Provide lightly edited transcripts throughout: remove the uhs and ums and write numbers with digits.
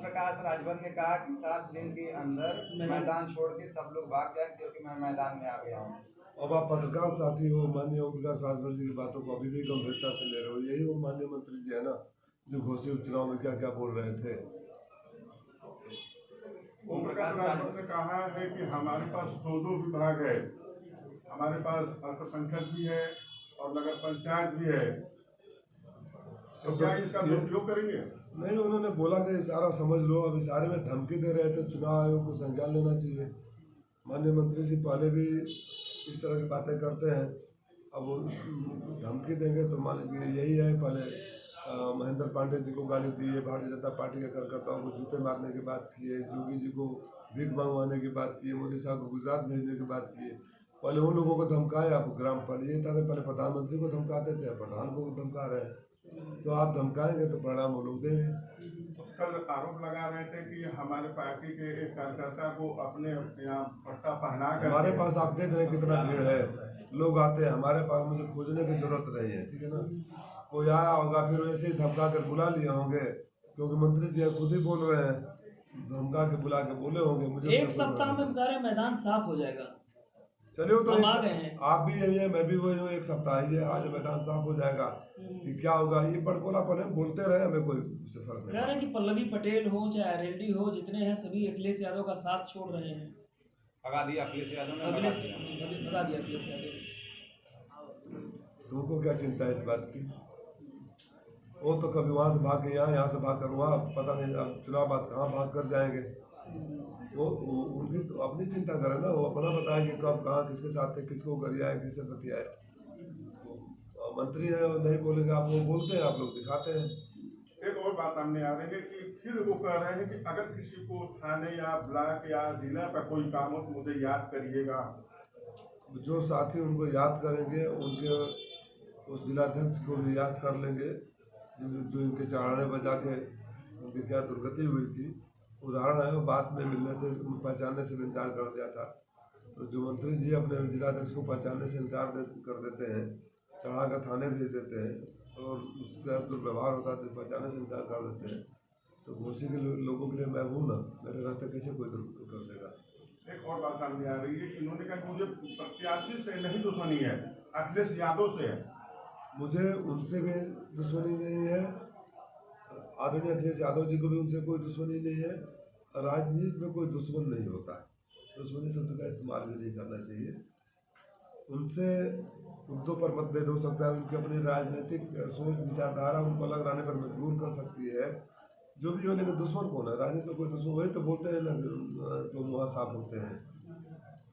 प्रकाश राजभर ने कहा कि 7 दिन के अंदर मैदान छोड़ के सब लोग भाग जाए क्योंकि मैं मैदान में आ गया हूँ। अब आप पत्रकार साथी हो, माननीय ओम प्रकाश राजभर जी की बातों को अभी भी गंभीरता से ले रहे हो। यही वो माननीय मंत्री जी है ना जो घोषित उपचुनाव में क्या क्या बोल रहे थे। ओम प्रकाश राजभर ने कहा है कि हमारे पास 2 विभाग है, हमारे पास अल्पसंख्यक भी है और नगर पंचायत भी है, तो क्या इसका दुरुपयोग करेंगे? नहीं, उन्होंने बोला कि इशारा समझ लो। अब इशारे में धमकी दे रहे थे, चुनाव आयोग को संज्ञान लेना चाहिए। माननीय मंत्री जी पहले भी इस तरह की बातें करते हैं, अब वो धमकी देंगे तो मान लीजिए यही है। पहले महेंद्र पांडे जी को गाली दी है, भारतीय जनता पार्टी के कार्यकर्ताओं को जूते मारने की बात की है, जोगी जी को भीख मंगवाने की बात की है, मोदी साहब को गुजरात भेजने की बात की है। पहले उन लोगों को धमकाए, आप ग्राम पंचायत था, पहले प्रधानमंत्री को धमकाते थे, प्रधान को धमका रहे हैं। तो आप धमकाएंगे तो परिणाम वो लोग देंगे। कल आरोप लगा रहे थे कि हमारे पार्टी के एक कार्यकर्ता को अपने यहाँ पट्टा पहना कर, हमारे पास आप देख रहे हैं कितना भीड़ है, लोग आते हैं हमारे पास, मुझे खोजने की जरूरत नहीं है, ठीक है ना। कोई आया होगा फिर वैसे ही धमका कर बुला लिए होंगे, क्योंकि मंत्री जी खुद ही बोल रहे हैं, धमका के बुला के बोले होंगे। मुझे एक सप्ताह में बता रहे मैदान साफ हो जाएगा। चलिए तो आप भी यही है, मैं भी वही हूँ। एक सप्ताह ही है, आज मैदान साफ हो जाएगा कि क्या होगा। ये बड़कोलापन है, बोलते रहे, हमें कोई उससे फर्क नहीं। कह रहे हैं कि पल्लवी पटेल हो चाहे रेड्डी हो, जितने हैं सभी अखिलेश यादव का साथ छोड़ रहे हैं। भगा दिया अखिलेश यादव ने, भगा दिया अखिलेश यादव। तुमको क्या चिंता है इस बात की? वो तो कभी वहाँ से भाग के यहाँ से भाग कर वहाँ, पता नहीं अब चुनाव बाद कहाँ भाग कर जाएंगे। वो उनकी तो अपनी चिंता करें ना, वो अपना बताए कि कब कहाँ किसके साथ थे, किसको गरियाए, किससे बतियाए। मंत्री है, नहीं बोलेंगे आप, वो बोलते हैं, आप लोग दिखाते हैं। एक और बात सामने आ रही है कि फिर वो कह रहे हैं कि अगर किसी को थाने या ब्लॉक या जिला पर कोई काम हो तो मुझे याद करिएगा। जो साथी उनको याद करेंगे, उनके उस जिलाध्यक्ष को भी याद कर लेंगे जो इनके चढ़ाने बजा के उनकी क्या दुर्गति हुई थी। उदाहरण है, वो बात में मिलने से पहचानने से इनकार कर दिया था। तो जो मंत्री जी अपने जिलाध्यक्ष को पहचानने से इनकार कर देते हैं, चढ़ा कर थाने भेज देते हैं और उससे दुर्व्यवहार होता है तो पहचानने से इनकार कर देते हैं। तो घोसी के लोगों के लिए मैं हूँ ना, मेरे रहते कैसे कोई कर देगा। एक और बात सामने आ रही है, इन्होंने कहा कि मुझे प्रत्याशी से नहीं दुश्मनी है, अखिलेश यादव से है। मुझे उनसे भी दुश्मनी नहीं है, आदरणीय अखिलेश यादव जी को भी उनसे कोई दुश्मनी नहीं है। राजनीति में कोई दुश्मन नहीं होता है, दुश्मनी शब्द का इस्तेमाल भी नहीं करना चाहिए। उनसे मुद्दों पर मतभेद हो सकता है, उनकी अपनी राजनीतिक सोच विचारधारा उनको अलग रहने पर मजबूर कर सकती है, जो भी हो। लेकिन दुश्मन कौन है? राजनीति में कोई दुश्मन, वही तो बोलते हैं ना तो वहाँ साफ होते हैं।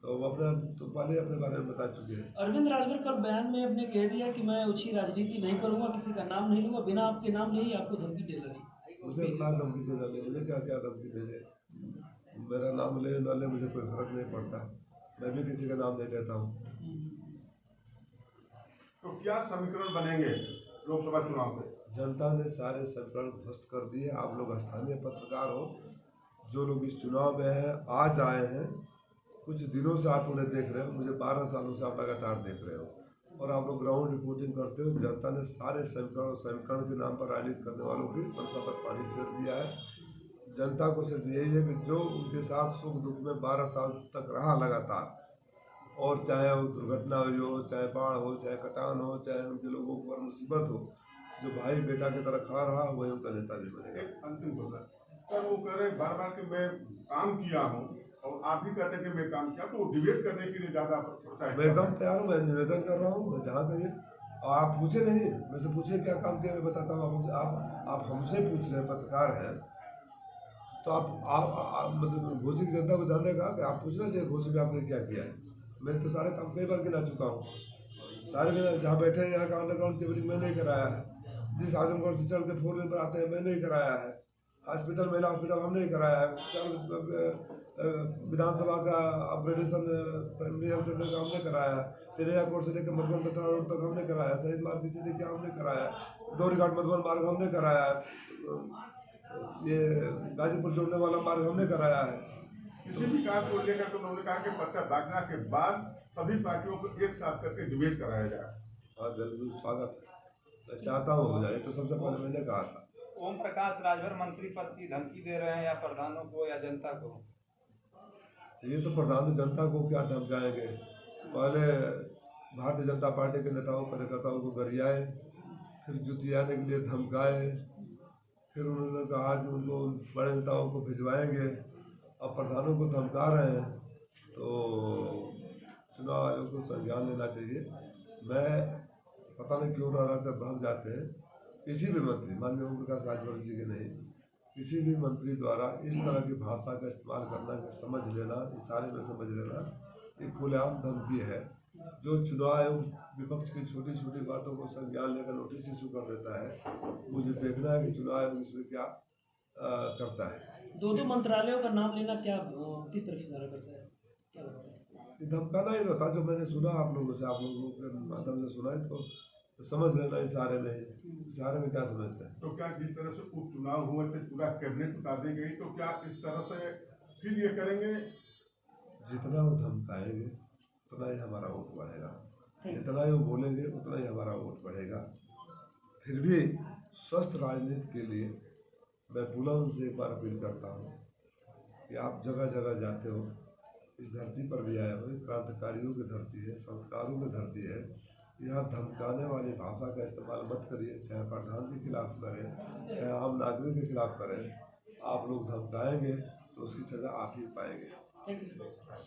तो वो अपना तो पहले अपने बारे में बता चुके हैं। अरविंद राजभर कल बयान में अपने कह दिया कि मैं अच्छी राजनीति नहीं करूंगा, किसी का नाम नहीं लूंगा, बिना आपके नाम ले ही आपको धमकी दे लगी। मुझे ना धमकी दे डाले, मुझे क्या क्या धमकी दे, मेरा नाम ले ना ले मुझे कोई फर्क नहीं पड़ता, मैं भी किसी का नाम नहीं लेता हूँ। तो क्या समीकरण बनेंगे लोकसभा चुनाव में? जनता ने सारे समीकरण ध्वस्त कर दिए। आप लोग स्थानीय पत्रकार हो, जो लोग इस चुनाव में हैं, आज आए हैं, कुछ दिनों से आप उन्हें देख रहे हो, मुझे 12 सालों से आप लगातार देख रहे हो और आप लोग ग्राउंड रिपोर्टिंग करते हो। जनता ने सारे समीकरण के नाम पर राजनीति करने वालों की मनसा पर पानी फेर दिया है। जनता को सिर्फ यही है कि जो उनके साथ सुख दुख में 12 साल तक रहा लगातार, और चाहे वो दुर्घटना हुई हो, चाहे बाढ़ हो, चाहे कटान हो, चाहे उनके लोगों पर मुसीबत हो, जो भाई बेटा की तरह खा रहा वही उनका नेता भी बनेगा। अंतिम बोला सर, वो कह रहे बार बार कि मैं काम किया हूँ और आप भी कहते हैं कि मैं काम किया, तो डिबेट करने के लिए ज़्यादा मैं एकदम तैयार हूँ, मैं निवेदन कर रहा हूँ, जहाँ कहिए। आप पूछे नहीं, मैं से पूछे क्या काम किया, मैं बताता हूँ। आप हमसे पूछ रहे हैं, पत्रकार हैं, तो आप मतलब घोसी की जनता को जानने का कि आप पूछना चाहिए घोसी में आपने क्या किया है। मैंने तो सारे काम कई बार गिना चुका हूँ, सारे जहाँ बैठे हैं यहाँ का अंडरग्राउंड केबलिंग मैंने ही कराया है, जिस आजमगढ़ से चल के 4 लेन पर आते हैं मैंने ही कराया है, हॉस्पिटल महिला हॉस्पिटल हमने ही कराया है, विधानसभा का अपग्रेडेशन प्राइमरी हेल्थ सेंटर का हमने कराया है, चिड़िया कोर्ट से लेकर मधुबन कटरा रोड तक हमने कराया है, शहीद मार्ग से लेकर हमने कराया है, डोरीघाट मधुबन मार्ग हमने कराया है, ये गाजीपुर जोड़ने वाला मार्ग हमने कराया है। किसी भी काम को लेकर तो उन्होंने कहा कि पर्चा दाखिला के बाद सभी पार्टियों को एक साथ करके डिबेट कराया जाए। हाँ बिल्कुल स्वागत है, मैं चाहता हूँ हो जाए, तो सबसे पहले मैंने कहा था। ओम प्रकाश राजभर मंत्री पद की धमकी दे रहे हैं या प्रधानों को या जनता को? ये तो प्रधान जनता को क्या धमकाएंगे। पहले भारतीय जनता पार्टी के नेताओं कार्यकर्ताओं को गरियाए, फिर जुतियाने के लिए धमकाए, फिर उन्होंने कहा कि उनको बड़े नेताओं को भिजवाएंगे। अब प्रधानों को धमका रहे हैं, तो चुनाव आयोग को संज्ञान लेना चाहिए। मैं पता नहीं क्यों रह कर भाग जाते हैं। किसी भी मंत्री, माननीय ओम प्रकाश राजभर जी के नहीं, किसी भी मंत्री द्वारा इस तरह की भाषा का इस्तेमाल करना, कि समझ लेना, इशारे में समझ लेना, ये खुलेआम धमकी है। जो चुनाव आयोग विपक्ष की छोटी छोटी बातों को संज्ञान लेकर नोटिस इशू कर देता है, मुझे देखना है कि चुनाव आयोग इसमें क्या करता है। दो मंत्रालयों का नाम लेना क्या किस तरह इशारा करता है, क्या लगता है? ये धमकाना ही होता, जो मैंने सुना आप लोगों से, आप लोगों के माध्यम से सुना है, तो समझ लेना इशारे में। इशारे में क्या समझते हैं? तो क्या जिस तरह से उपचुनाव हुए थे, पूरा कैबिनेट उतार दी गई, तो क्या इस तरह से फिर ये करेंगे? जितना वो धमकाएंगे उतना ही हमारा वोट बढ़ेगा, जितना ही वो बोलेंगे उतना ही हमारा वोट बढ़ेगा। फिर भी स्वस्थ राजनीति के लिए मैं पुनः उनसे एक बार अपील करता हूँ कि आप जगह जगह जाते हो, इस धरती पर भी आए हो, क्रांतिकारियों की धरती है, संस्कारों की धरती है। यहाँ धमकाने वाली भाषा का इस्तेमाल मत करिए, चाहे प्रधान के खिलाफ करें, चाहे आम नागरिक के खिलाफ करें। आप लोग धमकाएंगे तो उसकी सज़ा आप ही पाएंगे। Thank you sir.